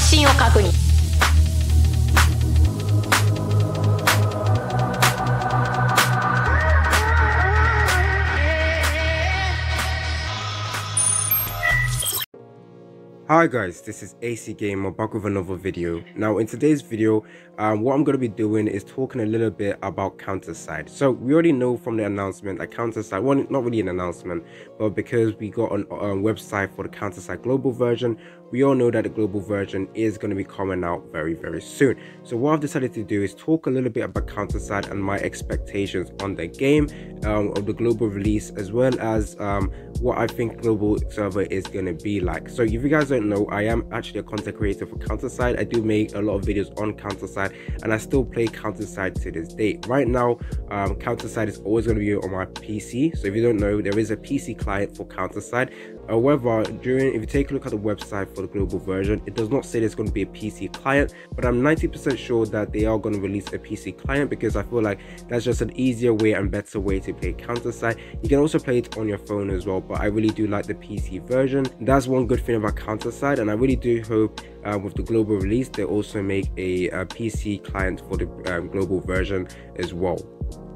信を確認。Hi guys, this is AC Gamer back with another video. Now in today's video, what I'm going to be doing is talking a little bit about Counterside. So we already know from the announcement that Counterside, well, not really an announcement, but because we got a website for the Counterside global version, we all know that the global version is going to be coming out very soon. So what I've decided to do is talk a little bit about Counterside and my expectations on the game, of the global release, as well as what I think global server is going to be like. So if you guys don't know, I am actually a content creator for Counterside. I do make a lot of videos on Counterside, and I still play Counterside to this day. Right now, Counterside is always going to be on my PC. So if you don't know, there is a PC client for Counterside. However, if you take a look at the website for the global version, it does not say there's going to be a PC client, but I'm 90% sure that they are going to release a PC client, because I feel like that's just an easier way and better way to play Counterside. You can also play it on your phone as well, but I really do like the PC version. That's one good thing about Counterside, and I really do hope with the global release they also make a PC client for the global version as well.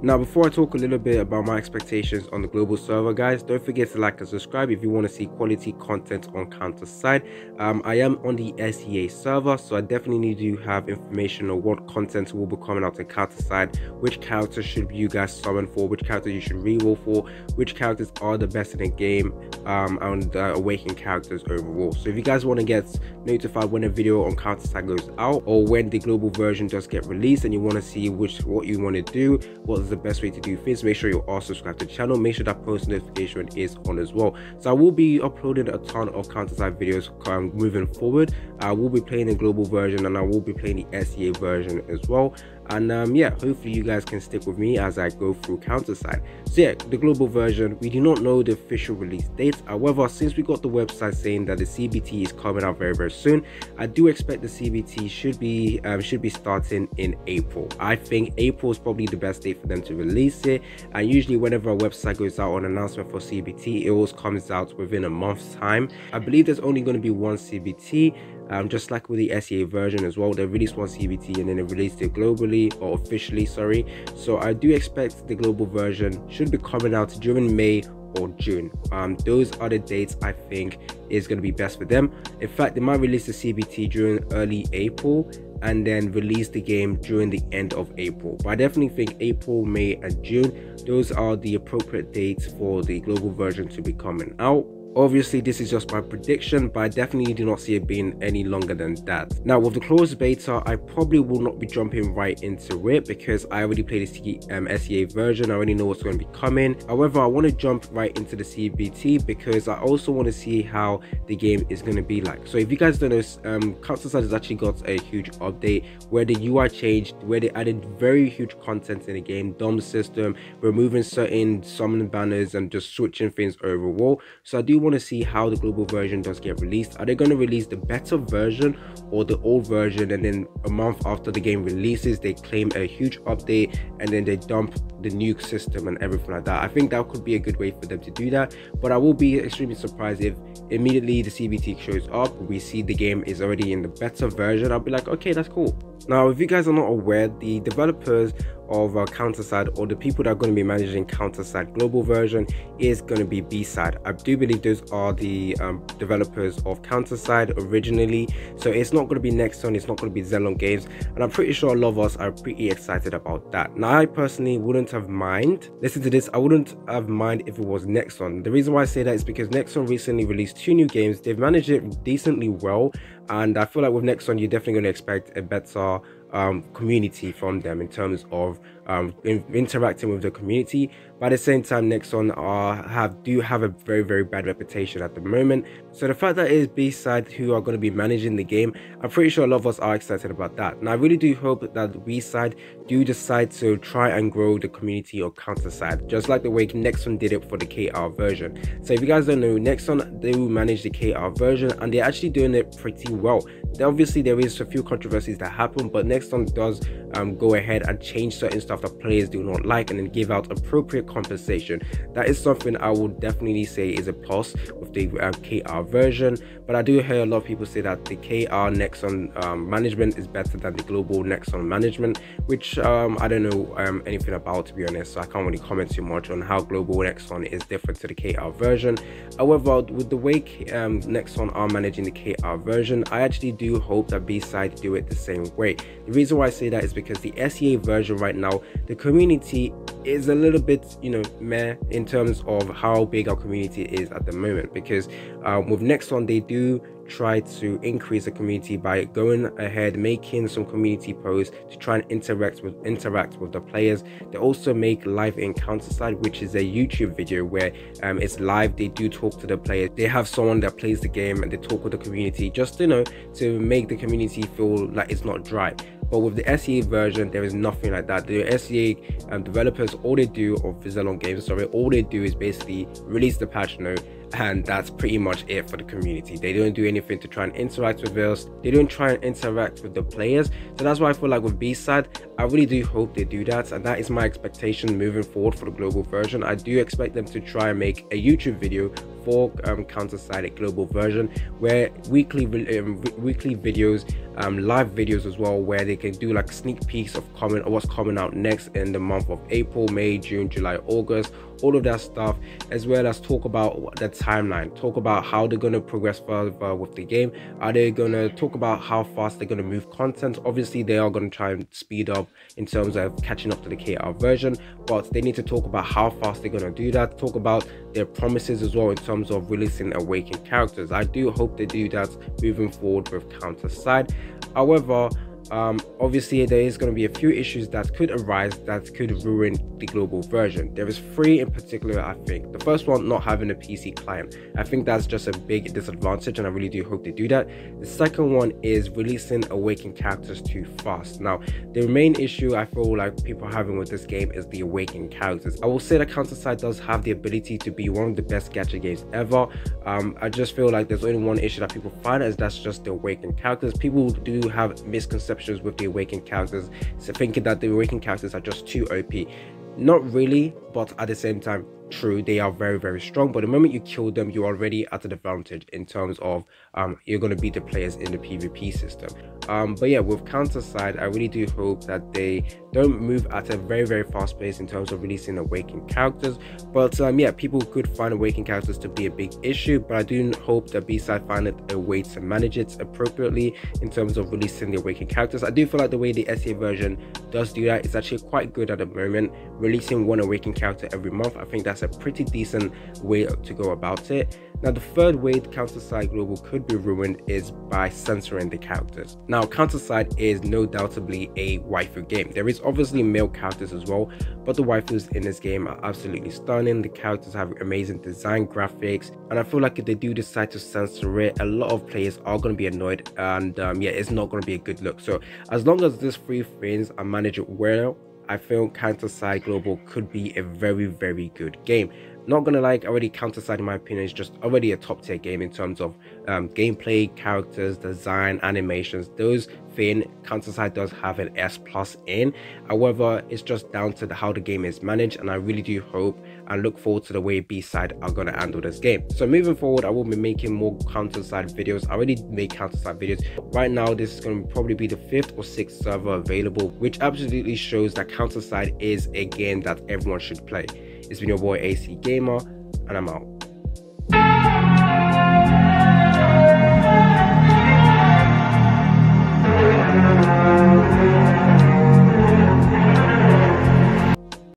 Now, before I talk a little bit about my expectations on the global server, guys, don't forget to like and subscribe if you want to see quality content on Counterside. I am on the SEA server, so I definitely need to have information on what content will be coming out in Counterside, which characters should you guys summon for, which characters you should reroll for, which characters are the best in the game, and awakened characters overall. So if you guys want to get notified when a video on Counterside goes out, or when the global version does get released, and you want to see what you want to do, what's the best way to do things, make sure you are subscribed to the channel. Make sure that post notification is on as well. So I will be uploading a ton of Counterside videos moving forward. I will be playing the global version, and I will be playing the SEA version as well. And yeah, hopefully you guys can stick with me as I go through Counterside. So yeah, the global version, we do not know the official release date. However, since we got the website saying that the CBT is coming out very soon, I do expect the CBT should be starting in April. I think April is probably the best date for them to release it, and usually whenever a website goes out on announcement for CBT, it always comes out within a month's time. I believe there's only going to be one CBT, just like with the SEA version as well. They released one CBT and then they released it globally, or officially, sorry. So I do expect the global version should be coming out during May or June. Those are the dates I think is going to be best for them. In fact, they might release the CBT during early April and then release the game during the end of April. But I definitely think April, May and June, those are the appropriate dates for the global version to be coming out. Obviously, this is just my prediction, but I definitely do not see it being any longer than that. Now, with the closed beta, I probably will not be jumping right into it, because I already played the SEA version. I already know what's going to be coming. However, I want to jump right into the CBT, because I also want to see how the game is going to be like. So if you guys don't know, Counterside has actually got a huge update where the UI changed, where they added very huge content in the game, DOM system, removing certain summon banners and just switching things overall. So I do want to see how the global version does get released. Are they going to release the better version or the old version, and then a month after the game releases they claim a huge update and then they dump the new system and everything like that? I think that could be a good way for them to do that, but I will be extremely surprised if immediately the CBT shows up, we see the game is already in the better version. I'll be like, okay, that's cool. Now, if you guys are not aware, the developers of Counterside, or the people that are going to be managing Counterside global version, is going to be B-Side. I do believe those are the developers of Counterside originally, so it's not going to be Nexon, it's not going to be Zelon Games, and I'm pretty sure a lot of us are pretty excited about that. Now, I personally wouldn't have mind, listen to this, I wouldn't have mind if it was Nexon. The reason why I say that is because Nexon recently released 2 new games. They've managed it decently well, and I feel like with Nexon you're definitely going to expect a better community from them in terms of interacting with the community. But at the same time, Nexon do have a very bad reputation at the moment. So the fact that it is B-Side who are going to be managing the game, I'm pretty sure a lot of us are excited about that. And I really do hope that B-Side do decide to try and grow the community of Counterside, just like the way Nexon did it for the KR version. So if you guys don't know, Nexon, they will manage the KR version, and they're actually doing it pretty well. Obviously, there is a few controversies that happen, but Nexon does go ahead and change certain stuff stuff that players do not like and then give out appropriate compensation. That is something I would definitely say is a plus with the KR version. But I do hear a lot of people say that the KR Nexon management is better than the global Nexon management, which I don't know anything about, to be honest, so I can't really comment too much on how global Nexon is different to the KR version. However, with the way Nexon are managing the KR version, I actually do hope that B-Side do it the same way. The reason why I say that is because the SEA version right now, the community is a little bit, you know, meh in terms of how big our community is at the moment, because with Nexon they do try to increase the community by going ahead making some community posts to try and interact with the players. They also make live encounter side, which is a YouTube video where it's live. They do talk to the players. They have someone that plays the game and they talk with the community, just, you know, to make the community feel like it's not dry. But with the SEA version, there is nothing like that. The SEA developers, all they do, or Vizelon Games, sorry, all they do is basically release the patch note, and that's pretty much it for the community. They don't do anything to try and interact with us. They don't try and interact with the players. So that's why I feel like with B-Side, I really do hope they do that, and that is my expectation moving forward for the global version. I do expect them to try and make a YouTube video for Counter-Side global version, where weekly videos, live videos as well, where they can do like sneak peeks of what's coming out next in the month of April, May, June, July, August, all of that stuff, as well as talk about the timeline, talk about how they're going to progress further with the game. Are they going to talk about how fast they're going to move content? Obviously they are going to try and speed up in terms of catching up to the KR version, but they need to talk about how fast they're going to do that, talk about their promises as well in terms of releasing awakened characters. I do hope they do that moving forward with Counter-Side. However, obviously there is going to be a few issues that could arise that could ruin the global version. There is 3 in particular. I think the first one, not having a PC client. I think that's just a big disadvantage, and I really do hope they do that. The second one is releasing awakened characters too fast. Now the main issue I feel like people are having with this game is the awakened characters. I will say that Counter-Side does have the ability to be one of the best gacha games ever. I just feel like there's only one issue that people find, is that's just the awakened characters. People do have misconceptions with the awakened characters, so thinking that the awakened characters are just too OP. Not really, but at the same time, true, they are very, very strong. But the moment you kill them, you're already at an advantage in terms of you're going to beat the players in the PvP system. But yeah, with Counter-Side, I really do hope that they don't move at a very, very fast pace in terms of releasing awakened characters. But yeah, people could find awakened characters to be a big issue, but I do hope that B-Side find a way to manage it appropriately in terms of releasing the awakened characters. I do feel like the way the SEA version does do that is actually quite good at the moment, releasing 1 awakened character every month. I think that's a pretty decent way to go about it. Now the third way Counter-Side Global could be ruined is by censoring the characters. Now Counter-Side is no doubtably a waifu game. There is obviously male characters as well, but the waifus in this game are absolutely stunning. The characters have amazing design, graphics, and I feel like if they do decide to censor it, a lot of players are going to be annoyed, and yeah, it's not going to be a good look. So as long as these 3 things are managed well, I feel Counter-Side Global could be a very, very good game. Not gonna lie, already Counter-Side in my opinion is just already a top tier game in terms of gameplay, characters, design, animations. Those things Counter-Side does have an S+ in. However, it's just down to how the game is managed, and I really do hope and look forward to the way B-Side are gonna handle this game. So moving forward, I will be making more Counter-Side videos. I already make Counter-Side videos. Right now, this is gonna probably be the 5th or 6th server available, which absolutely shows that Counter-Side is a game that everyone should play. It's been your boy AC Gamer, and I'm out.